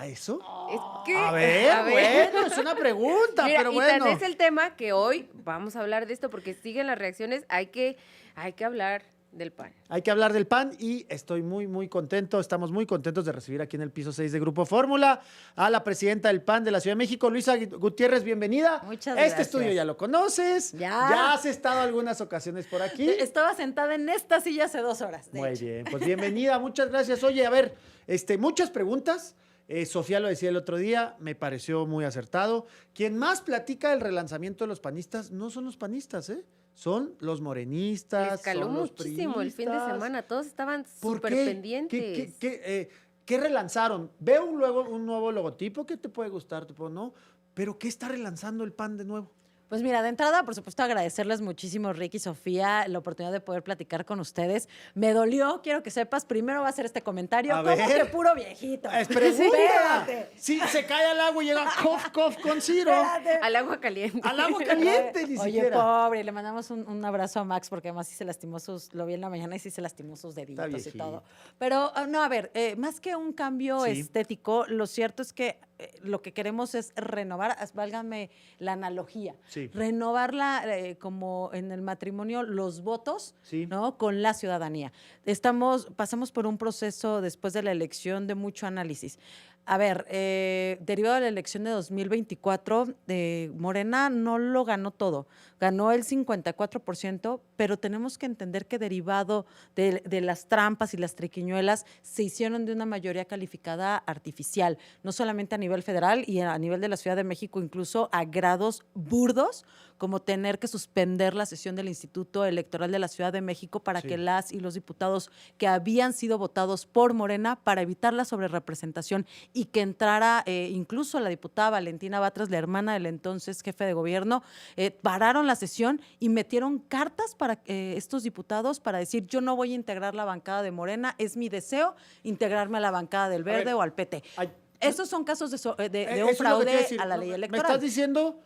¿Será eso? Es que, A ver, bueno, es una pregunta, mira, pero y bueno. tan es el tema que hoy vamos a hablar de esto porque siguen las reacciones. Hay que hablar del PAN. Hay que hablar del PAN y estoy muy, muy contento. Estamos muy contentos de recibir aquí en el piso 6 de Grupo Fórmula a la presidenta del PAN de la Ciudad de México, Luisa Gutiérrez. Bienvenida. Muchas Este gracias. estudio ya lo conoces. Ya. has estado algunas ocasiones por aquí. Estaba sentada en esta silla hace 2 horas. de Muy hecho. bien, pues bienvenida. Muchas gracias. Oye, a ver, muchas preguntas. Sofía lo decía el otro día, me pareció muy acertado. Quien más platica del relanzamiento de los panistas no son los panistas, son los morenistas. Les caló son los muchísimo el fin de priistas. semana. Todos estaban ¿Por súper qué? pendientes. ¿Qué relanzaron? Veo un nuevo logotipo que te puede gustar, no, pero ¿qué está relanzando el PAN de nuevo? Pues mira, de entrada, por supuesto, agradecerles muchísimo, Ricky y Sofía, la oportunidad de poder platicar con ustedes. Me dolió, quiero que sepas, primero va a hacer este comentario, A como ver. que puro viejito. Pregunta. Espérate. Si se cae al agua y llega cof con Ciro. Espérate. Al agua caliente. Al agua caliente, ni Oye, siquiera. pobre, le mandamos un abrazo a Max porque además sí se lastimó lo vi en la mañana y sí se lastimó sus deditos y viejito. todo. Pero no, a ver, más que un cambio Sí. estético, lo cierto es que lo que queremos es renovar, válgame la analogía, Sí. renovarla como en el matrimonio, los votos, Sí. ¿no? Con la ciudadanía. Pasamos por un proceso después de la elección de mucho análisis. A ver, derivado de la elección de 2024, Morena no lo ganó todo, ganó el 54%, pero tenemos que entender que derivado de las trampas y las triquiñuelas se hicieron de una mayoría calificada artificial, no solamente a nivel federal y a nivel de la Ciudad de México, incluso a grados burdos, como tener que suspender la sesión del Instituto Electoral de la Ciudad de México para Sí. que las y los diputados que habían sido votados por Morena para evitar la sobrerepresentación y que entrara incluso la diputada Valentina Batres, la hermana del entonces jefe de gobierno, pararon la sesión y metieron cartas para estos diputados para decir yo no voy a integrar la bancada de Morena, es mi deseo integrarme a la bancada del Verde ver, o al PT. Ay, Esos son casos de eso un es lo que quiero fraude decir. a la ley Me electoral. estás diciendo,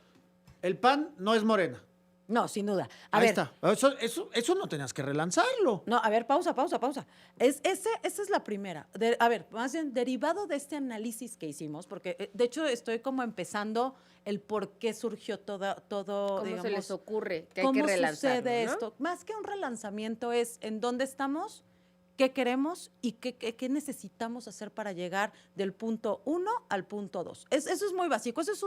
el PAN no es Morena. No, sin duda. A Ahí ver, está. Eso no tenías que relanzarlo. no, a ver, pausa. Esa es la primera. A ver, más bien, derivado de este análisis que hicimos, porque de hecho estoy como empezando el por qué surgió todo ¿Cómo digamos, se les ocurre que hay cómo que relanzarlo, sucede ¿no? esto. Más que un relanzamiento es en dónde estamos, qué queremos y qué necesitamos hacer para llegar del punto 1 al punto 2. Eso es muy básico. Eso es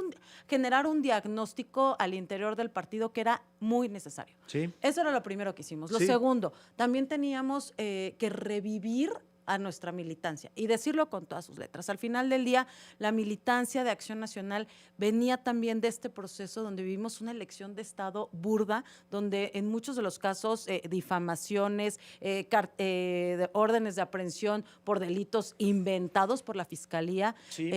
generar un diagnóstico al interior del partido que era muy necesario. Sí. Eso era lo primero que hicimos. Lo Sí. segundo, también teníamos que revivir a nuestra militancia y decirlo con todas sus letras. Al final del día, la militancia de Acción Nacional venía también de este proceso donde vivimos una elección de Estado burda, donde en muchos de los casos difamaciones, de órdenes de aprehensión por delitos inventados por la Fiscalía, Sí.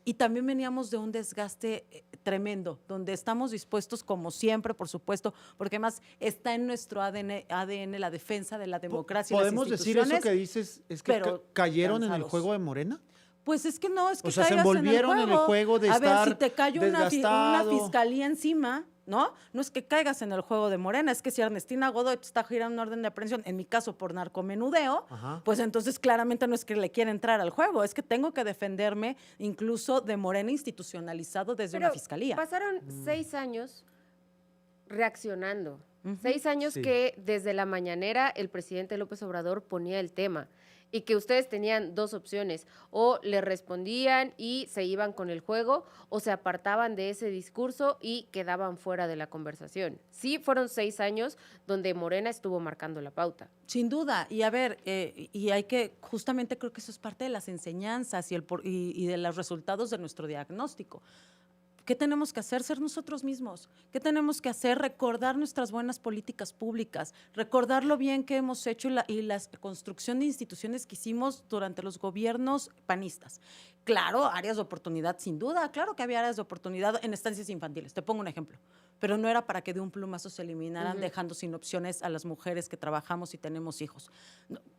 y también veníamos de un desgaste tremendo, donde estamos dispuestos, como siempre, por supuesto, porque además está en nuestro ADN la defensa de la democracia y las ¿Podemos decir eso instituciones. que dices? ¿Es que pero cayeron en el cansados. juego de Morena? Pues es que no, es que O sea, se caigas envolvieron en el juego de A estar ver, si te cae una desgastado. fiscalía encima, ¿no? No es que caigas en el juego de Morena, es que si Ernestina Godoy te está girando una orden de aprehensión, en mi caso por narcomenudeo, Ajá. pues entonces claramente no es que le quiera entrar al juego, es que tengo que defenderme incluso de Morena institucionalizado desde Pero una fiscalía. pasaron 6 años reaccionando. Ujú. 6 años Sí. que desde la mañanera el presidente López Obrador ponía el tema y que ustedes tenían 2 opciones, o le respondían y se iban con el juego, o se apartaban de ese discurso y quedaban fuera de la conversación. Sí, fueron 6 años donde Morena estuvo marcando la pauta. Sin duda, y a ver, y hay que, justamente creo que eso es parte de las enseñanzas y de los resultados de nuestro diagnóstico. ¿Qué tenemos que hacer? Ser nosotros mismos. ¿Qué tenemos que hacer? Recordar nuestras buenas políticas públicas, recordar lo bien que hemos hecho y la construcción de instituciones que hicimos durante los gobiernos panistas. Claro, áreas de oportunidad, sin duda, claro que había áreas de oportunidad en estancias infantiles, te pongo un ejemplo, pero no era para que de un plumazo se eliminaran, Ujú. dejando sin opciones a las mujeres que trabajamos y tenemos hijos.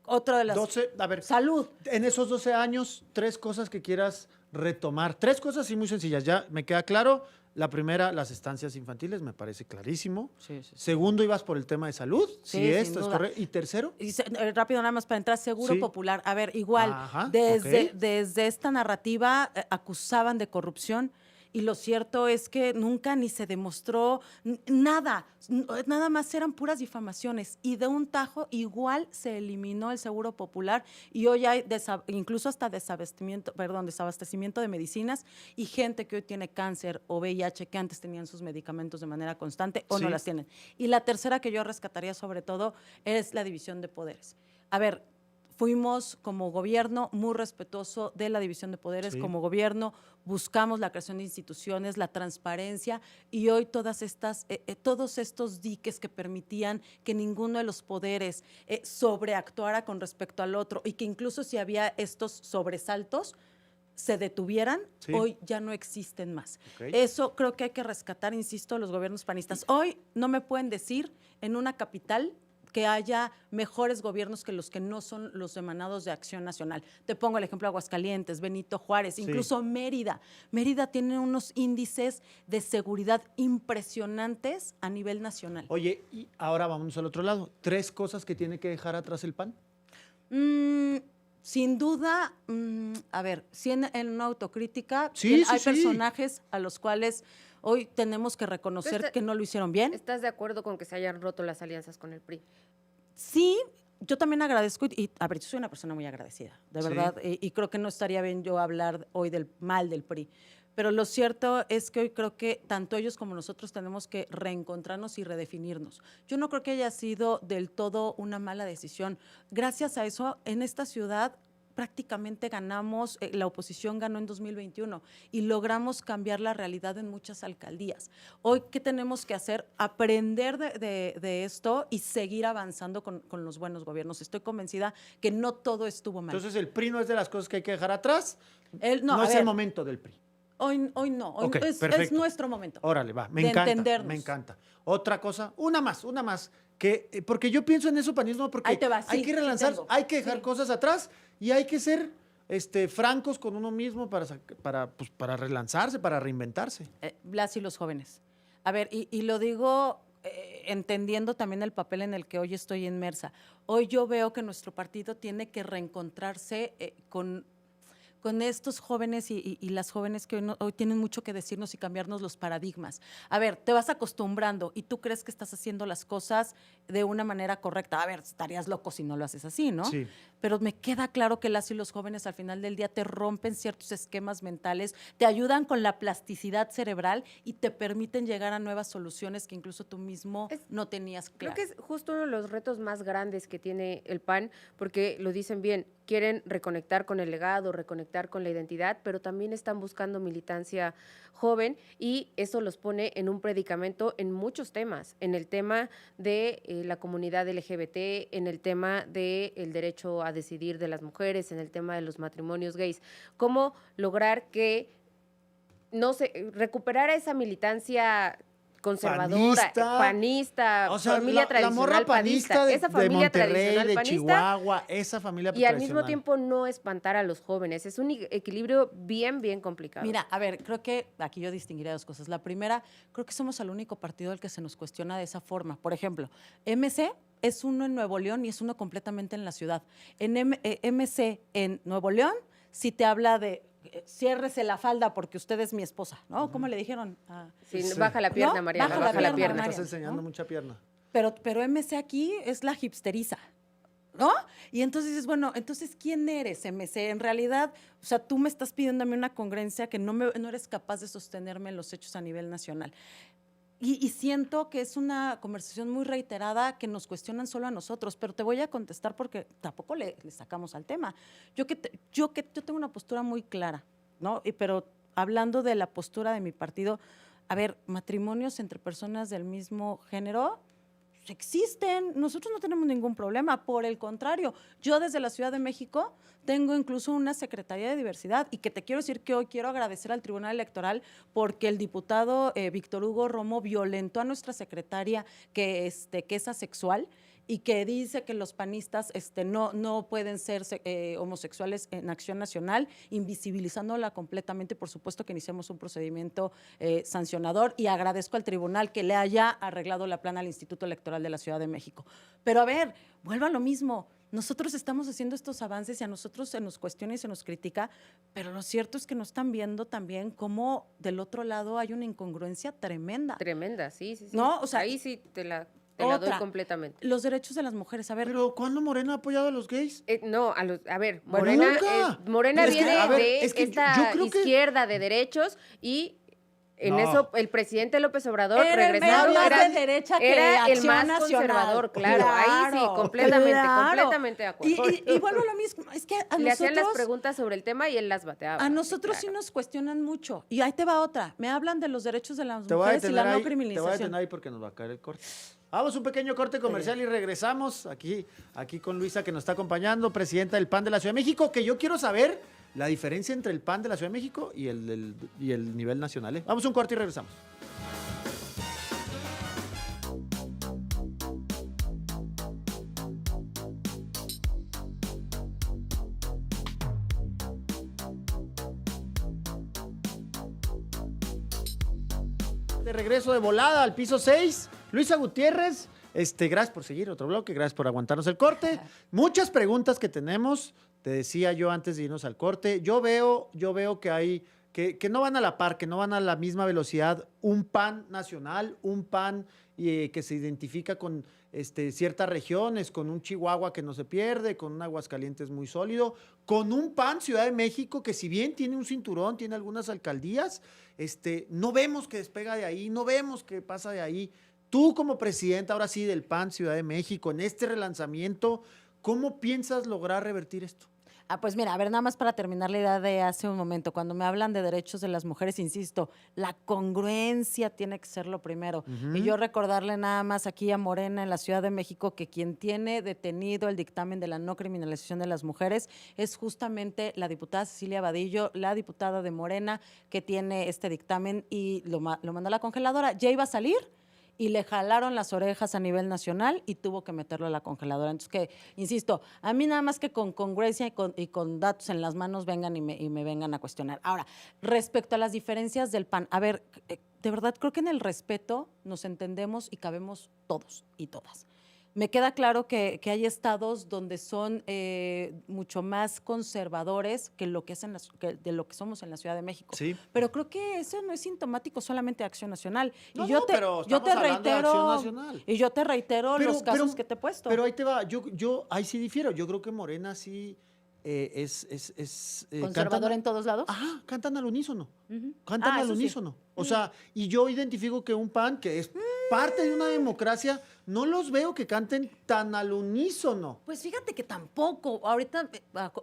Otra de las... 12, a ver, Salud. en esos 12 años, 3 cosas que quieras retomar 3 cosas así muy sencillas. Ya me queda claro. La primera, las estancias infantiles, me parece clarísimo. Sí, sí, sí. Segundo, ibas por el tema de salud, Sí, si sin esto es duda. correcto. Y tercero, Y rápido nada más para entrar, Seguro Sí. Popular. A ver, igual, Ajá, desde, ok. desde esta narrativa acusaban de corrupción y lo cierto es que nunca ni se demostró nada, nada más eran puras difamaciones y de un tajo igual se eliminó el Seguro Popular y hoy hay incluso hasta desabastecimiento de medicinas y gente que hoy tiene cáncer o VIH que antes tenían sus medicamentos de manera constante o no Sí. las tienen. Y la tercera que yo rescataría sobre todo es la división de poderes. A ver, fuimos como gobierno muy respetuoso de la división de poderes, Sí. como gobierno buscamos la creación de instituciones, la transparencia y hoy todos estos diques que permitían que ninguno de los poderes sobreactuara con respecto al otro y que incluso si había estos sobresaltos se detuvieran, Sí. hoy ya no existen más. Ok. Eso creo que hay que rescatar, insisto, los gobiernos panistas. Hoy no me pueden decir en una capital que haya mejores gobiernos que los que no son los emanados de Acción Nacional. Te pongo el ejemplo de Aguascalientes, Benito Juárez, Sí. incluso Mérida. Mérida tiene unos índices de seguridad impresionantes a nivel nacional. Oye, y ahora vamos al otro lado. 3 cosas que tiene que dejar atrás el PAN. Sin duda, a ver, sí en una autocrítica, Sí, hay sí, sí. personajes a los cuales hoy tenemos que reconocer que no lo hicieron bien. ¿Estás de acuerdo con que se hayan roto las alianzas con el PRI? Sí, yo también agradezco a ver, yo soy una persona muy agradecida, de Sí. verdad, y creo que no estaría bien yo hablar hoy del mal del PRI. Pero lo cierto es que hoy creo que tanto ellos como nosotros tenemos que reencontrarnos y redefinirnos. Yo no creo que haya sido del todo una mala decisión. Gracias a eso, en esta ciudad prácticamente ganamos, la oposición ganó en 2021 y logramos cambiar la realidad en muchas alcaldías. Hoy, ¿qué tenemos que hacer? Aprender de esto y seguir avanzando con los buenos gobiernos. Estoy convencida que no todo estuvo mal. Entonces, el PRI no es de las cosas que hay que dejar atrás. No, No a es ver, el momento del PRI. Hoy no, hoy Ok, es perfecto. nuestro momento. Órale, va, me de encanta, entendernos. me encanta. Otra cosa, una más, porque yo pienso en eso, panismo, porque Ahí te va, hay sí, que sí relanzar, tengo. hay que dejar Sí. cosas atrás y hay que ser francos con uno mismo para relanzarse, para reinventarse. Las y los jóvenes. A ver, y lo digo entendiendo también el papel en el que hoy estoy inmersa. Hoy yo veo que nuestro partido tiene que reencontrarse con estos jóvenes y las jóvenes que hoy tienen mucho que decirnos y cambiarnos los paradigmas. A ver, te vas acostumbrando y tú crees que estás haciendo las cosas de una manera correcta. A ver, estarías loco si no lo haces así, ¿no? Sí. Pero me queda claro que las y los jóvenes al final del día te rompen ciertos esquemas mentales, te ayudan con la plasticidad cerebral y te permiten llegar a nuevas soluciones que incluso tú mismo no tenías Creo claro. que es justo uno de los retos más grandes que tiene el PAN, porque lo dicen bien, quieren reconectar con el legado, reconectar con la identidad, pero también están buscando militancia joven y eso los pone en un predicamento en muchos temas, en el tema de la comunidad LGBT, en el tema del derecho a decidir de las mujeres, en el tema de los matrimonios gays. ¿Cómo lograr que no se recuperar esa militancia conservadora, panista, O sea, familia la tradicional morra panista de, esa de familia Monterrey, tradicional de panista, Chihuahua, esa familia y al tradicional. mismo tiempo no espantar a los jóvenes. Es un equilibrio bien complicado. Mira, a ver, creo que aquí yo distinguiría dos cosas. La primera, creo que somos el único partido al que se nos cuestiona de esa forma. Por ejemplo, MC es uno en Nuevo León y es uno completamente en la ciudad. En MC en Nuevo León, si te habla de ciérrese la falda porque usted es mi esposa, ¿no? ¿Cómo le dijeron? Sí, Sí. baja la pierna, ¿No? Mariana, Baja la baja la pierna, pierna. Me Mariana. estás enseñando ¿no? mucha pierna. Pero MC aquí es la hipsteriza, ¿no? Y entonces dices, bueno, entonces, ¿quién eres, MC? En realidad, o sea, tú me estás pidiendo a mí una congruencia que no eres capaz de sostenerme en los hechos a nivel nacional. Y siento que es una conversación muy reiterada que nos cuestionan solo a nosotros, pero te voy a contestar porque tampoco le sacamos al tema. Yo tengo una postura muy clara, ¿no? Pero hablando de la postura de mi partido, a ver, matrimonios entre personas del mismo género existen, nosotros no tenemos ningún problema, por el contrario, yo desde la Ciudad de México tengo incluso una Secretaría de Diversidad y que te quiero decir que hoy quiero agradecer al Tribunal Electoral porque el diputado Víctor Hugo Romo violentó a nuestra secretaria que es asexual y que dice que los panistas no pueden ser homosexuales en Acción Nacional, invisibilizándola completamente. Por supuesto que iniciamos un procedimiento sancionador y agradezco al tribunal que le haya arreglado la plana al Instituto Electoral de la Ciudad de México. Pero a ver, vuelvo a lo mismo. Nosotros estamos haciendo estos avances y a nosotros se nos cuestiona y se nos critica, pero lo cierto es que no están viendo también cómo del otro lado hay una incongruencia tremenda. Tremenda, sí. ¿No? O sea, ahí sí te la doy completamente. Los derechos de las mujeres, a ver. Pero ¿cuándo Morena ha apoyado a los gays? No, a ver, Bueno, Morena, nunca. Morena Es que, viene a ver, de es que esta yo creo que- izquierda de derechos y en No. eso el presidente López Obrador Era el regresando más era, de derecha que era el Acción más Nacional. conservador, claro, ahí sí, completamente de acuerdo. Y vuelvo a lo mismo, es que a Le hacían las nosotros, preguntas sobre el tema y él las bateaba. a nosotros sí claro. nos cuestionan mucho. Y ahí te va otra, me hablan de los derechos de las Te voy a mujeres y detener la ahí, no te voy a criminalización. detener ahí porque nos va a caer el corte. Vamos, un pequeño corte comercial y regresamos aquí con Luisa, que nos está acompañando, presidenta del PAN de la Ciudad de México, que yo quiero saber la diferencia entre el PAN de la Ciudad de México y el nivel nacional. ¿Eh? Vamos a un corte y regresamos. De regreso de volada al piso 6, Luisa Gutiérrez, gracias por seguir otro bloque, gracias por aguantarnos el corte. Muchas preguntas que tenemos, te decía yo antes de irnos al corte, yo veo que hay, que no van a la par, que no van a la misma velocidad, un PAN nacional, un PAN que se identifica con ciertas regiones, con un Chihuahua que no se pierde, con un Aguascalientes muy sólido, con un PAN Ciudad de México que si bien tiene un cinturón, tiene algunas alcaldías, no vemos que despega de ahí, no vemos que pasa de ahí. Tú como presidenta, ahora sí, del PAN Ciudad de México, en este relanzamiento, ¿cómo piensas lograr revertir esto? Pues mira, a ver, nada más para terminar la idea de hace un momento, cuando me hablan de derechos de las mujeres, insisto, la congruencia tiene que ser lo primero. Y yo recordarle nada más aquí a Morena en la Ciudad de México que quien tiene detenido el dictamen de la no criminalización de las mujeres es justamente la diputada Cecilia Vadillo, la diputada de Morena que tiene este dictamen y lo mandó a la congeladora. Ya iba a salir y le jalaron las orejas a nivel nacional y tuvo que meterlo a la congeladora. Entonces, que, insisto, a mí nada más que con congruencia y con datos en las manos vengan y me vengan a cuestionar. Ahora, respecto a las diferencias del PAN, a ver, de verdad creo que en el respeto nos entendemos y cabemos todos y todas. Me queda claro que hay estados donde son mucho más conservadores que lo que es de lo que somos en la Ciudad de México. Sí. Pero creo que eso no es sintomático solamente de Acción Nacional. No, Y yo no, te, pero yo estamos te hablando de Acción reitero Nacional. y yo te reitero los casos que te he puesto. Pero ahí te va, yo ahí sí difiero. Yo creo que Morena sí ¿Conservador en todos lados? Ajá, cantan al unísono. Ujú. Cantan al Eso sí. unísono. O sea, y yo identifico que un PAN, que es parte de una democracia, no los veo que canten tan al unísono. Pues fíjate que tampoco. Ahorita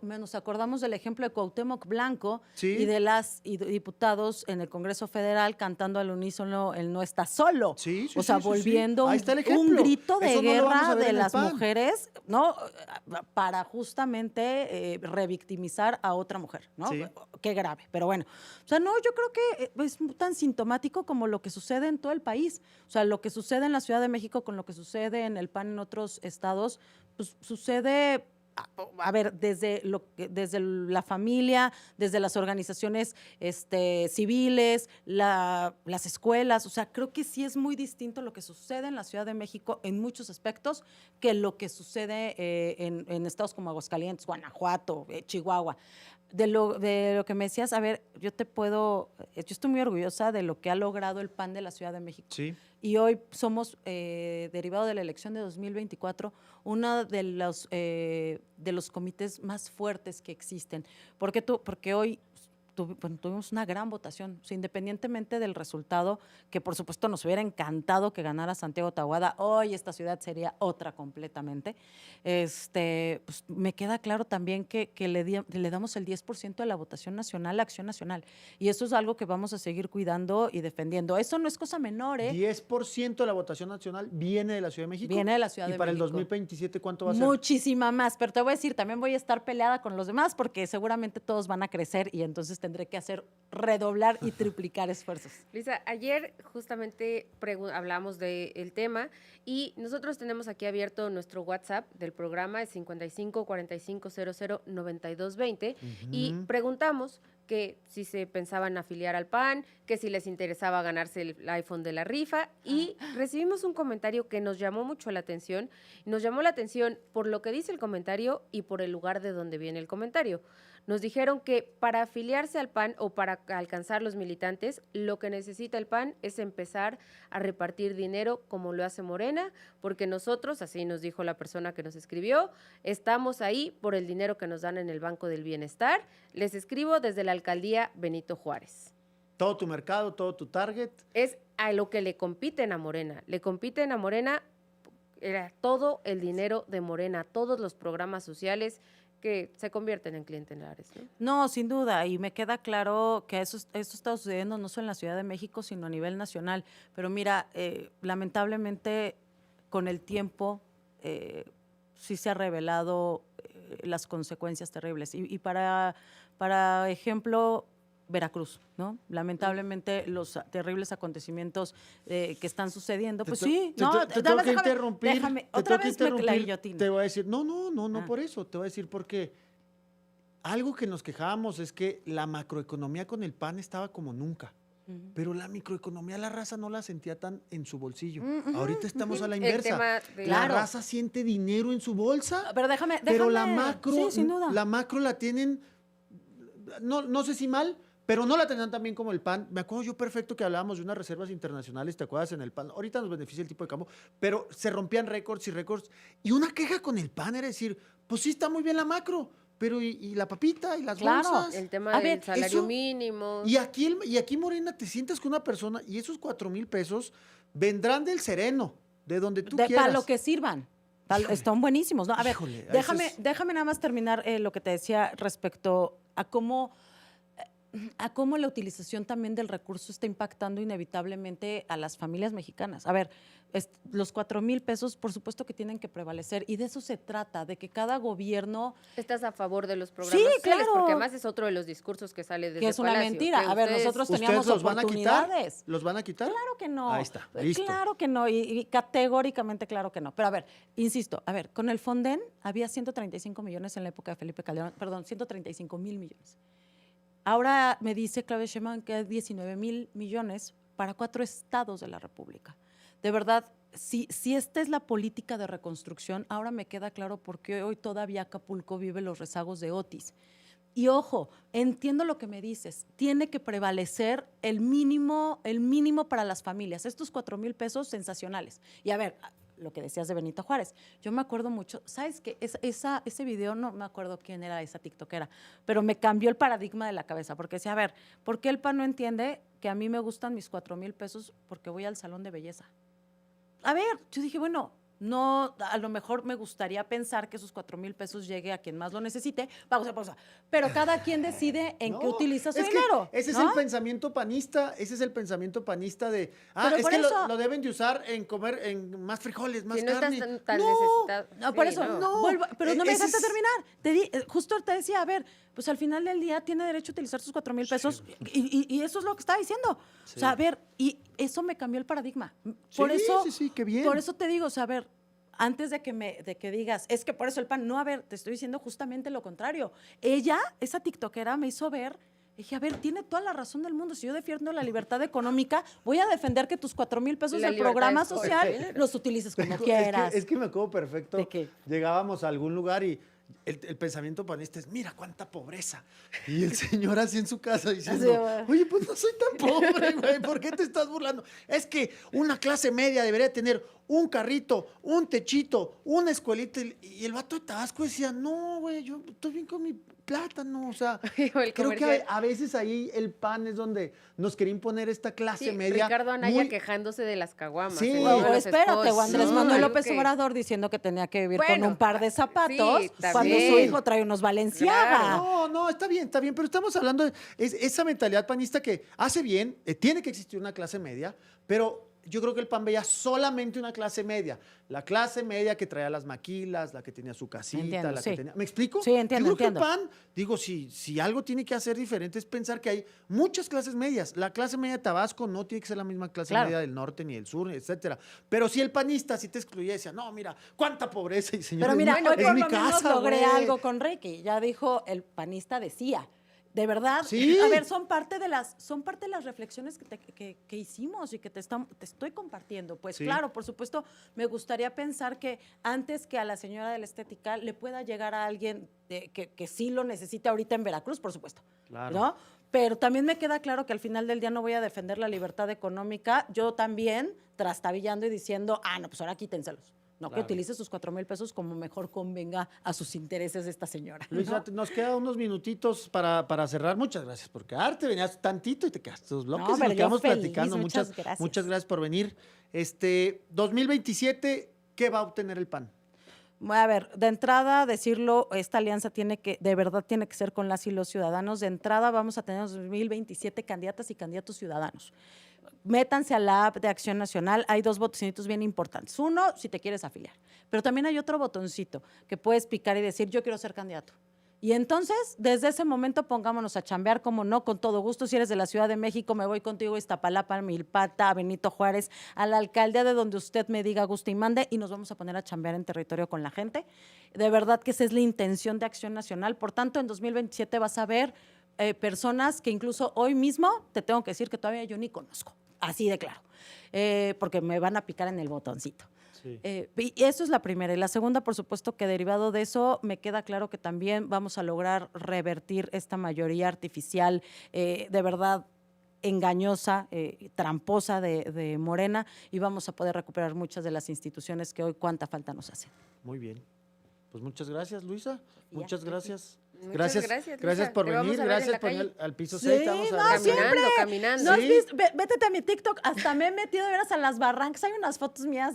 nos acordamos del ejemplo de Cuauhtémoc Blanco Sí. y de las diputados en el Congreso Federal cantando al unísono "Él no está solo". Sí, sí, o sea, sí, sí, sí. volviendo Ahí está el un ejemplo. grito de Eso no lo vamos a guerra ver de en el las PAN. mujeres, ¿no? Para justamente revictimizar a otra mujer, ¿no? Sí. Qué grave. Pero bueno, o sea, no, yo creo que es tan sintomático como lo que sucede en todo el país. O sea, lo que sucede en la Ciudad de México con lo que sucede en el PAN en otros estados, pues sucede, a ver, desde la familia, desde las organizaciones civiles, las escuelas. O sea, creo que sí es muy distinto lo que sucede en la Ciudad de México en muchos aspectos que lo que sucede en estados como Aguascalientes, Guanajuato, Chihuahua. De lo que me decías, a ver, yo estoy muy orgullosa de lo que ha logrado el PAN de la Ciudad de México. Sí. Y hoy somos, derivado de la elección de 2024, uno de los comités más fuertes que existen. Porque hoy tuvimos una gran votación, o sea, independientemente del resultado, que por supuesto nos hubiera encantado que ganara Santiago Taboada, hoy esta ciudad sería otra completamente. Pues me queda claro también que le damos el 10% de la votación nacional a Acción Nacional, y eso es algo que vamos a seguir cuidando y defendiendo. Eso no es cosa menor, ¿eh? 10% de la votación nacional viene de la Ciudad de México. Viene de la Ciudad de ¿Y para México. el 2027 cuánto va a ser? Muchísima más, pero te voy a decir, también voy a estar peleada con los demás porque seguramente todos van a crecer y entonces tendré que redoblar y triplicar esfuerzos. Luisa, ayer justamente hablamos del tema y nosotros tenemos aquí abierto nuestro WhatsApp del programa, es 55 45 00 92 20, y preguntamos que si se pensaban afiliar al PAN, que si les interesaba ganarse el iPhone de la rifa, y recibimos un comentario que nos llamó mucho la atención. Nos llamó la atención por lo que dice el comentario y por el lugar de donde viene el comentario. Nos dijeron que para afiliarse al PAN o para alcanzar los militantes, lo que necesita el PAN es empezar a repartir dinero como lo hace Morena, porque nosotros, así nos dijo la persona que nos escribió, estamos ahí por el dinero que nos dan en el Banco del Bienestar. Les escribo desde la alcaldía Benito Juárez. Todo tu mercado, todo tu target. Es a lo que le compiten a Morena. Le compiten a Morena era todo el dinero de Morena, todos los programas sociales que se convierten en clientelares, ¿no? No, sin duda, y me queda claro que esto está sucediendo no solo en la Ciudad de México, sino a nivel nacional. Pero mira, lamentablemente con el tiempo sí se ha revelado las consecuencias terribles. Y para ejemplo, Veracruz, ¿no? Lamentablemente los terribles acontecimientos que están sucediendo, pues sí, no, te tengo que interrumpir. Déjame, te otra tengo que vez me la interrumpir. guillotina. Te voy a decir, no por eso, te voy a decir porque algo que nos quejábamos es que la macroeconomía con el PAN estaba como nunca. Pero la microeconomía, la raza no la sentía tan en su bolsillo. Ahorita estamos a la inversa. La raza siente dinero en su bolsa, pero la macro, sí, sin duda. la macro la tienen, no sé si mal, pero no la tenían tan bien como el PAN. Me acuerdo yo perfecto que hablábamos de unas reservas internacionales, ¿te acuerdas? En el PAN. Ahorita nos beneficia el tipo de cambio, pero se rompían récords y récords. Y una queja con el PAN era decir, pues sí está muy bien la macro, pero ¿y la papita y las bolsas? El tema del salario mínimo. Y aquí, Morena, te sientas con una persona y esos 4,000 pesos vendrán del sereno, de donde tú quieras. Para lo que sirvan. Están buenísimos, ¿no? A ver, déjame nada más terminar lo que te decía respecto a cómo la utilización también del recurso está impactando inevitablemente a las familias mexicanas. A ver, los 4,000 pesos, por supuesto que tienen que prevalecer, y de eso se trata, de que cada gobierno... ¿Estás a favor de los programas sociales? Claro. Porque además es otro de los discursos que sale desde que es una Palacio, mentira. A ver, nosotros teníamos oportunidades. ¿Los van a quitar? Claro que no. Ahí está, listo. Claro que no, y categóricamente claro que no. Pero a ver, insisto, con el Fonden había 135 millones en la época de Felipe Calderón, 135,000 millones. Ahora me dice Claudia Sheinbaum que hay 19,000 millones para 4 estados de la República. De verdad, si esta es la política de reconstrucción, ahora me queda claro por qué hoy todavía Acapulco vive los rezagos de Otis. Y ojo, entiendo lo que me dices, tiene que prevalecer el mínimo para las familias, estos 4,000 pesos sensacionales. Y a ver, lo que decías de Benito Juárez, yo me acuerdo mucho, ¿sabes qué? Ese video, no me acuerdo quién era esa tiktokera, pero me cambió el paradigma de la cabeza, porque decía, a ver, ¿por qué el PAN no entiende que a mí me gustan mis 4,000 pesos porque voy al salón de belleza? A ver, yo dije, bueno, no, a lo mejor me gustaría pensar que esos 4,000 pesos llegue a quien más lo necesite, pausa, pero cada quien decide en qué utiliza su dinero. Ese es el pensamiento panista, de, es que lo deben de usar en comer en más frijoles, más carne. No estás tan necesitado. No, por eso, pero no me dejaste terminar. Justo te decía, a ver, pues al final del día tiene derecho a utilizar sus 4,000 pesos y eso es lo que estaba diciendo. Sí. O sea, a ver, y eso me cambió el paradigma. Sí, qué bien. Por eso te digo, o sea, a ver, antes de que digas, es que por eso el PAN, no, a ver, te estoy diciendo justamente lo contrario. Esa tiktokera me hizo ver, dije, a ver, tiene toda la razón del mundo. Si yo defiendo la libertad económica, voy a defender que tus 4,000 pesos del programa social los utilices como quieras. Es que me acuerdo perfecto. Llegábamos a algún lugar y el pensamiento panista es, mira cuánta pobreza. Y el señor así en su casa diciendo, oye, pues no soy tan pobre, güey, ¿por qué te estás burlando? Es que una clase media debería tener un carrito, un techito, una escuelita. Y el vato de Tabasco decía, no, güey, yo estoy bien con mi plátano. O sea, creo que a veces ahí el PAN es donde nos quería imponer esta clase media. Ricardo Anaya quejándose de las caguamas. Sí, espérate, Andrés Manuel López Obrador diciendo que tenía que vivir con un par de zapatos cuando su hijo trae unos Balenciaga. Claro. No, está bien, pero estamos hablando de esa mentalidad panista que hace bien, tiene que existir una clase media, pero yo creo que el PAN veía solamente una clase media. La clase media que traía las maquilas, la que tenía su casita, Entiendo, la sí. que tenía... ¿Me explico? Sí, entiendo, Yo creo entiendo. que el PAN, digo, si algo tiene que hacer diferente es pensar que hay muchas clases medias. La clase media de Tabasco no tiene que ser la misma clase Claro. media del norte ni del sur, etcétera. Pero si el panista sí te excluía y decía, no, mira, cuánta pobreza. Y señor, Pero mira, bueno, hoy es por mi lo menos casa, logré güey. algo con Ricky. Ya dijo, el panista decía. De verdad, Sí. a ver, son parte de las reflexiones que hicimos y que te estoy compartiendo. Pues Sí. claro, por supuesto, me gustaría pensar que antes que a la señora de la estética le pueda llegar a alguien que sí lo necesite ahorita en Veracruz, por supuesto. Claro. ¿No? Pero también me queda claro que al final del día no voy a defender la libertad económica, yo también trastabillando y diciendo, no, pues ahora quítenselos. No, Claro. que utilice sus 4,000 pesos como mejor convenga a sus intereses de esta señora. Luisa, ¿no? nos quedan unos minutitos para cerrar. Muchas gracias por quedarte. Venías tantito y te quedaste dos bloques No, y pero nos yo quedamos feliz, platicando. muchas gracias. Muchas gracias por venir. 2027, ¿qué va a obtener el PAN? A ver, de entrada decirlo, esta alianza de verdad tiene que ser con las y los ciudadanos. De entrada vamos a tener en 2027 candidatas y candidatos ciudadanos. Métanse a la app de Acción Nacional, hay 2 botoncitos bien importantes. Uno, si te quieres afiliar, pero también hay otro botoncito que puedes picar y decir, yo quiero ser candidato. Y entonces, desde ese momento, pongámonos a chambear, como no, con todo gusto. Si eres de la Ciudad de México, me voy contigo a Iztapalapa, a Milpata, a Benito Juárez, a la alcaldía de donde usted me diga, guste y mande, y nos vamos a poner a chambear en territorio con la gente. De verdad que esa es la intención de Acción Nacional. Por tanto, en 2027 vas a ver personas que incluso hoy mismo, te tengo que decir que todavía yo ni conozco, así de claro, porque me van a picar en el botoncito. Sí. Y eso es la primera. Y la segunda, por supuesto, que derivado de eso, me queda claro que también vamos a lograr revertir esta mayoría artificial, de verdad engañosa, tramposa de Morena, y vamos a poder recuperar muchas de las instituciones que hoy cuánta falta nos hacen. Muy bien. Pues muchas gracias, Luisa. Sofía. Muchas gracias. Muchas Gracias, gracias, gracias Luisa. por Te vamos venir. a ver en Gracias la por calle. venir al piso Sí, 6. Te vamos a no, ver. siempre. Caminando. ¿No has Sí. visto? Vétete a mi TikTok, hasta me he metido de veras a las barrancas. Hay unas fotos mías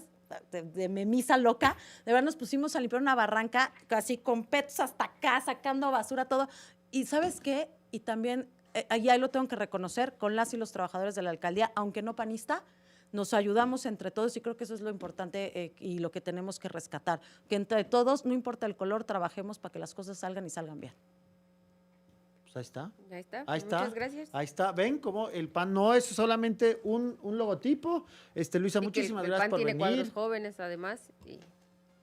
de memisa loca. De verdad nos pusimos a limpiar una barranca casi con petos hasta acá, sacando basura, todo. Y ¿sabes qué? Y también, ahí lo tengo que reconocer, con las y los trabajadores de la alcaldía, aunque no panista, nos ayudamos entre todos y creo que eso es lo importante y lo que tenemos que rescatar. Que entre todos, no importa el color, trabajemos para que las cosas salgan y salgan bien. Pues ahí está. Ahí está. Ahí está. Muchas gracias. Ahí está. Ven cómo el PAN no es solamente un logotipo. Luisa, Y que muchísimas el gracias PAN por tiene venir. cuadros jóvenes, además. Y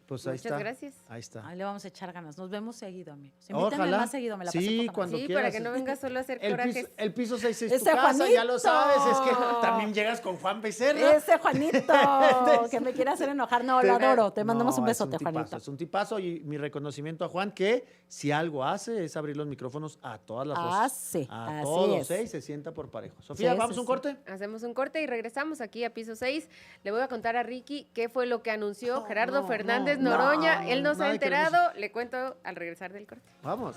Pues ahí muchas está. gracias. Ahí está. Ahí le vamos a echar ganas. Nos vemos seguido, amigos. Invítame Ojalá. más seguido, me la pasé Sí, poca madre. cuando Sí, quieras. para que no vengas solo a hacer El corajes. piso, el piso 6 es Ese tu casa, ya lo Juanito. sabes. Es que también llegas con Juan Becerra. Ese Juanito, que me quiere hacer enojar. No, lo adoro. Te mandamos un besote, es un tipazo, Juanito. Es un tipazo y mi reconocimiento a Juan, que si algo hace es abrir los micrófonos a todas las voces. Sí, A así todos, es. y se sienta por parejo. Sofía, Sí, ¿vamos sí, a un sí. corte? Hacemos un corte y regresamos aquí a piso 6. Le voy a contar a Ricky qué fue lo que anunció No, Gerardo no, Fernández no, Noroña. no, Él no se ha nadie queremos- enterado. Le cuento al regresar del corte. Vamos.